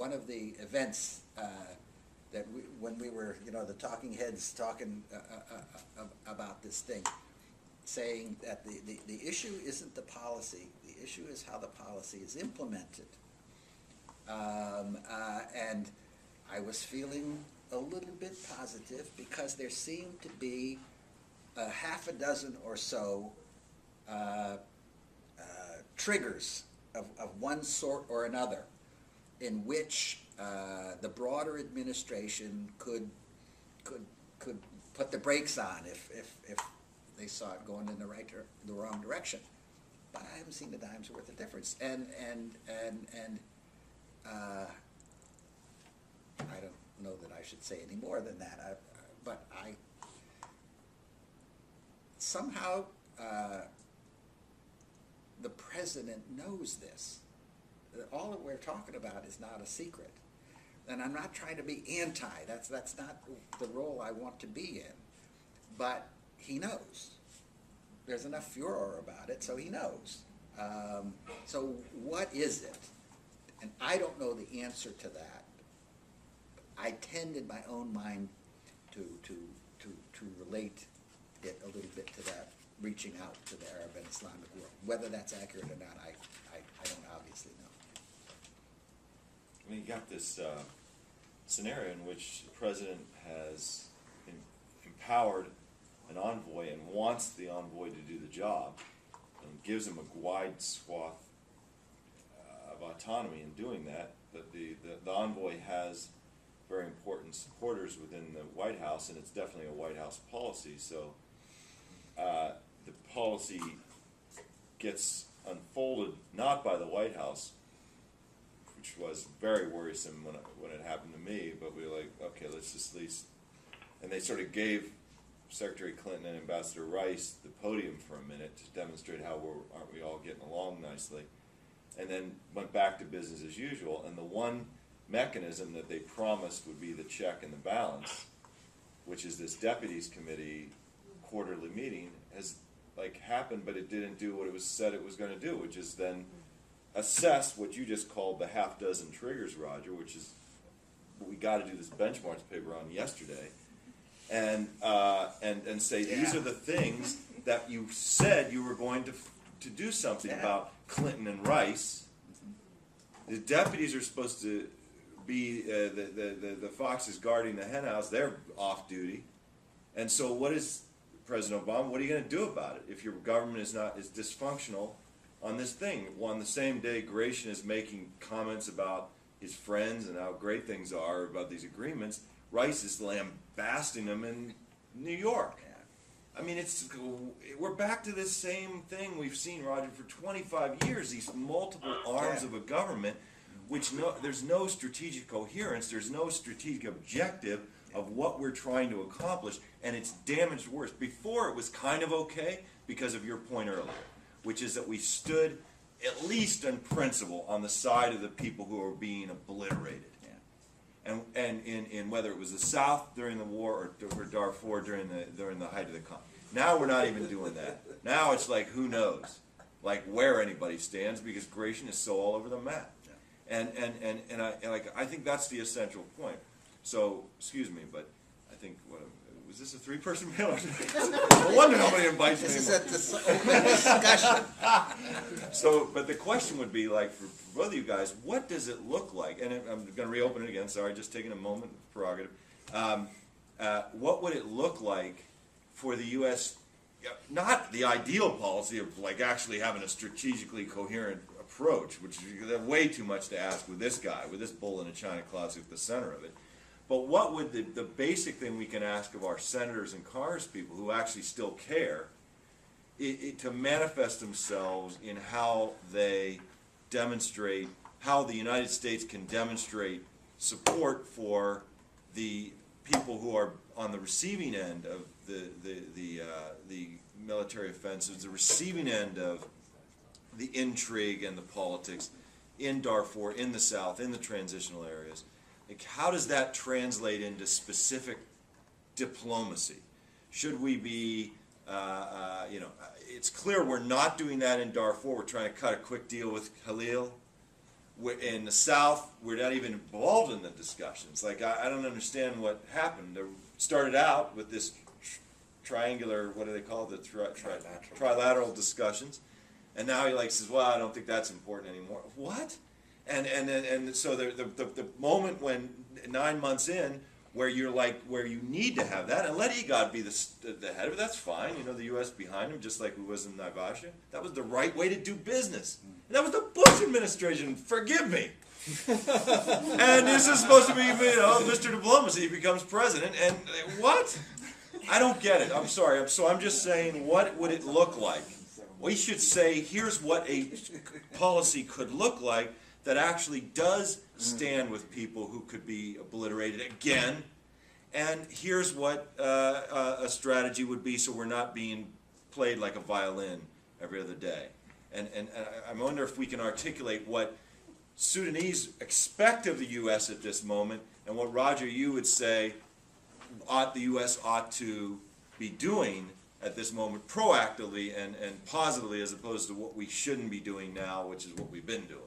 one of the events that when we were, the talking heads talking about this thing, saying that the issue isn't the policy, the issue is how the policy is implemented. And I was feeling a little bit positive because there seemed to be half a dozen or so triggers of one sort or another in which the broader administration could put the brakes on if they saw it going in the wrong direction. But I haven't seen the dime's worth of difference. And I don't know that I should say any more than that. But somehow the president knows this. All that we're talking about is not a secret. And I'm not trying to be anti. That's not the role I want to be in. But he knows. There's enough furor about it, so he knows. So what is it? And I don't know the answer to that. I tend in my own mind to relate it a little bit to that reaching out to the Arab and Islamic world. Whether that's accurate or not, I don't obviously know. I mean, you got this scenario in which the president has empowered an envoy and wants the envoy to do the job and gives him a wide swath of autonomy in doing that. But the envoy has very important supporters within the White House, and it's definitely a White House policy. So the policy gets unfolded not by the White House, which was very worrisome when it happened to me, but we were like, okay, let's just at least, and they sort of gave Secretary Clinton and Ambassador Rice the podium for a minute to demonstrate how aren't we all getting along nicely, and then went back to business as usual. And the one mechanism that they promised would be the check and the balance, which is this deputies committee quarterly meeting, has happened, but it didn't do what it was said it was going to do, which is then assess what you just called the half dozen triggers, Roger, which is what we got to do this benchmarks paper on yesterday, and say these are the things that you said you were going to do something about. Clinton and Rice. The deputies are supposed to be the foxes guarding the hen house. They're off duty, and so what is President Obama? What are you going to do about it if your government is dysfunctional on this thing? On the same day, Gratian is making comments about his friends and how great things are about these agreements, Rice is lambasting them in New York. I mean, we're back to this same thing we've seen, Roger, for 25 years, these multiple arms of a government, which there's no strategic coherence, there's no strategic objective of what we're trying to accomplish, and it's damaged worse. Before, it was kind of okay because of your point earlier, which is that we stood, at least in principle, on the side of the people who are being obliterated. And in whether it was the South during the war or Darfur during the height of the conflict. Now we're not even doing that. Now it's like, who knows, where anybody stands, because Gratian is so all over the map. And I think that's the essential point. So excuse me, but I think was this a three-person panel? No wonder nobody invites me. This is an open discussion. So, but the question would be, for both of you guys, what does it look like? And I'm going to reopen it again. Sorry, just taking a moment of prerogative. What would it look like for the U.S., not the ideal policy of actually having a strategically coherent approach, which is way too much to ask with this guy, with this bull in a china closet at the center of it. But what would the basic thing we can ask of our senators and congresspeople who actually still care to manifest themselves in how they demonstrate, how the United States can demonstrate support for the people who are on the receiving end of the military offensives, the receiving end of the intrigue and the politics in Darfur, in the South, in the transitional areas. How does that translate into specific diplomacy? Should we be, it's clear we're not doing that in Darfur. We're trying to cut a quick deal with Khalil. in the South, we're not even involved in the discussions. Like, I don't understand what happened. It started out with this triangular, what do they call it, trilateral discussions, and now he like says, well, I don't think that's important anymore. What? And so the moment when 9 months in, where you're like, where you need to have that, and let EGOT be the head of it, that's fine. You know, the U.S. behind him, just like we was in Naivasha. That was the right way to do business. And that was the Bush administration. Forgive me. And this is supposed to be, you know, Mr. Diplomacy becomes president, and what? I don't get it. I'm sorry. So I'm just saying, what would it look like? We should say, here's what a policy could look like that actually does stand with people who could be obliterated again, and here's what a strategy would be so we're not being played like a violin every other day. And I wonder if we can articulate what Sudanese expect of the U.S. at this moment, and what, Roger, you would say the U.S. ought to be doing at this moment proactively and positively, as opposed to what we shouldn't be doing now, which is what we've been doing.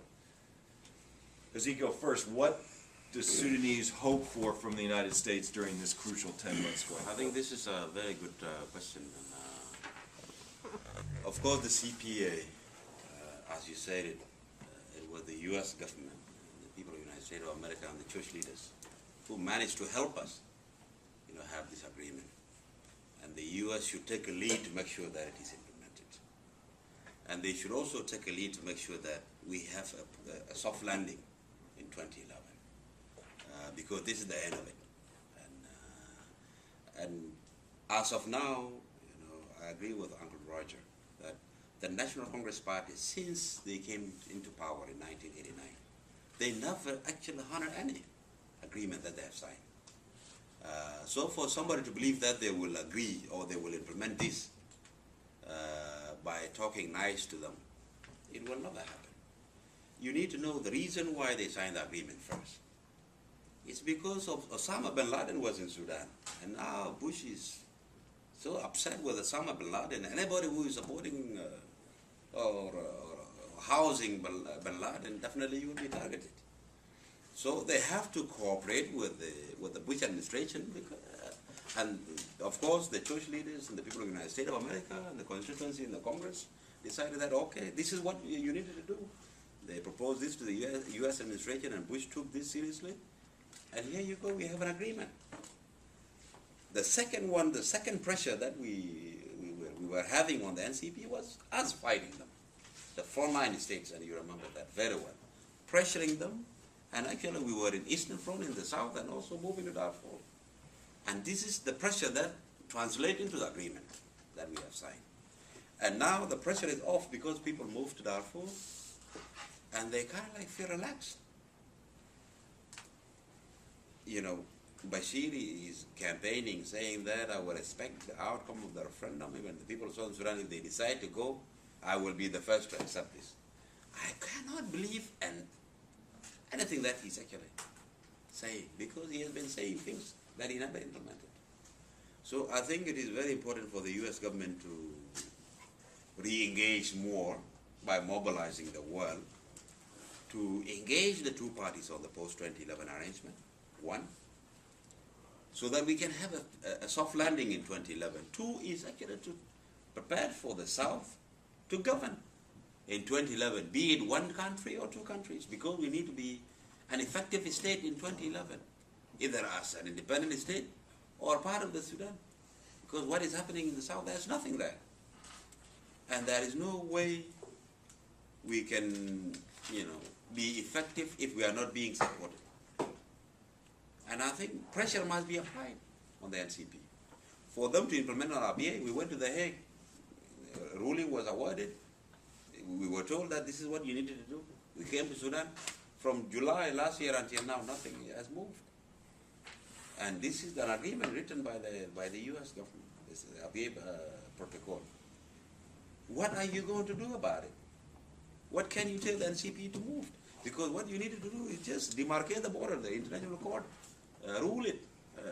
Does he go first? What does Sudanese hope for from the United States during this crucial 10 months? I think this is a very good question. Of course, the CPA, as you said it was the U.S. government, the people of the United States of America, and the church leaders who managed to help us, you know, have this agreement. And the U.S. should take a lead to make sure that it is implemented. And they should also take a lead to make sure that we have a soft landing in 2011, because this is the end of it. And as of now, you know, I agree with Uncle Roger that the National Congress Party, since they came into power in 1989, they never actually honored any agreement that they have signed. So for somebody to believe that they will agree or they will implement this by talking nice to them, it will never happen. You need to know the reason why they signed the agreement first. It's because of Osama bin Laden was in Sudan, and now Bush is so upset with Osama bin Laden. Anybody who is supporting or housing bin Laden, definitely will be targeted. So they have to cooperate with the Bush administration, because, and of course the church leaders and the people of the United States of America and the constituency and the Congress decided that, okay, this is what you needed to do. They proposed this to the U.S. administration, and Bush took this seriously. And here you go, we have an agreement. The second one, the second pressure that we were having on the NCP was us fighting them. The frontline states, and you remember that very well, pressuring them. And actually we were in Eastern Front in the south and also moving to Darfur. And this is the pressure that translates into the agreement that we have signed. And now the pressure is off because people moved to Darfur, and they kind of like feel relaxed. You know, Bashir is campaigning, saying that I will respect the outcome of the referendum. Even the people of Southern Sudan, if they decide to go, I will be the first to accept this. I cannot believe anything that he's actually saying, because he has been saying things that he never implemented. So I think it is very important for the U.S. government to re-engage more by mobilizing the world to engage the two parties on the post-2011 arrangement, one, so that we can have a soft landing in 2011. Two is actually to prepare for the South to govern in 2011, be it one country or two countries, because we need to be an effective state in 2011, either as an independent state or part of the Sudan. Because what is happening in the South, there's nothing there. And there is no way we can, you know, be effective if we are not being supported. And I think pressure must be applied on the NCP. For them to implement our RBA, we went to The Hague. A ruling was awarded. We were told that this is what you needed to do. We came to Sudan. From July last year until now, nothing has moved. And this is an agreement written by the U.S. government, this RBA protocol. What are you going to do about it? What can you tell the NCP to move? Because what you needed to do is just demarcate the border. The International Court rule it,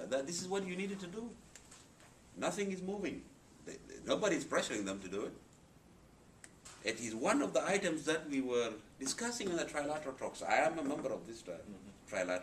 that this is what you needed to do. Nothing is moving. Nobody is pressuring them to do it. It is one of the items that we were discussing in the trilateral talks. I am a member of this trilateral